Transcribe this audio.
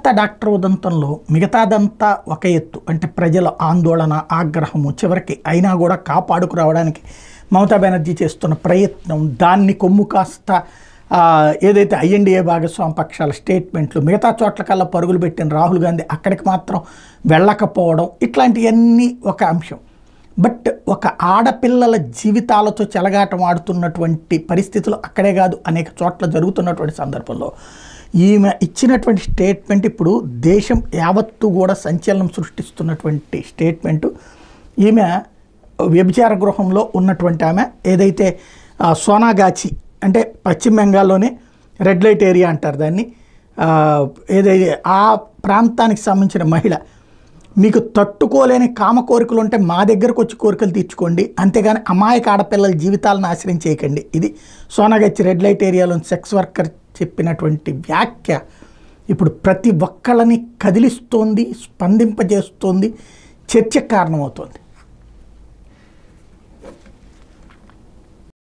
మేనత్త డాక్టర్ ఉదంతంలో మిగతాదంతా ఒక ఎత్తు, అంటే ప్రజల ఆందోళన, ఆగ్రహము, చివరికి అయినా కూడా కాపాడుకురావడానికి మమతా బెనర్జీ చేస్తున్న ప్రయత్నం, దాన్ని కొమ్ము కాస్త ఏదైతే ఐఎన్డీఏ భాగస్వామి పక్షాల స్టేట్మెంట్లు, మిగతా చోట్ల కల్లా పరుగులు పెట్టిన రాహుల్ గాంధీ అక్కడికి మాత్రం వెళ్ళకపోవడం, ఇట్లాంటివన్నీ ఒక అంశం. బట్ ఒక ఆడపిల్లల జీవితాలతో చెలగాటం ఆడుతున్నటువంటి పరిస్థితులు అక్కడే కాదు అనేక చోట్ల జరుగుతున్నటువంటి సందర్భంలో ఈమె ఇచ్చినటువంటి స్టేట్మెంట్ ఇప్పుడు దేశం యావత్తు కూడా సంచలనం సృష్టిస్తున్నటువంటి స్టేట్మెంటు. ఈమె వ్యభిచార గృహంలో ఉన్నటువంటి ఆమె, ఏదైతే సోనాగాచి అంటే పశ్చిమ బెంగాల్లోనే రెడ్ లైట్ ఏరియా అంటారు దాన్ని, ఏదైతే ఆ ప్రాంతానికి సంబంధించిన మహిళ, మీకు తట్టుకోలేని కామ కోరికలు ఉంటే మా దగ్గరకు వచ్చి కోరికలు తీర్చుకోండి, అంతేగాని అమాయక ఆడపిల్లల జీవితాలను నాశనం చేయకండి. ఇది Sonagachi red light ఏరియాలోని sex worker చెప్పినటువంటి వ్యాఖ్య ఇప్పుడు ప్రతి ఒక్కళ్ళని కదిలిస్తోంది, స్పందింపజేస్తోంది, చర్చకు కారణమవుతోంది.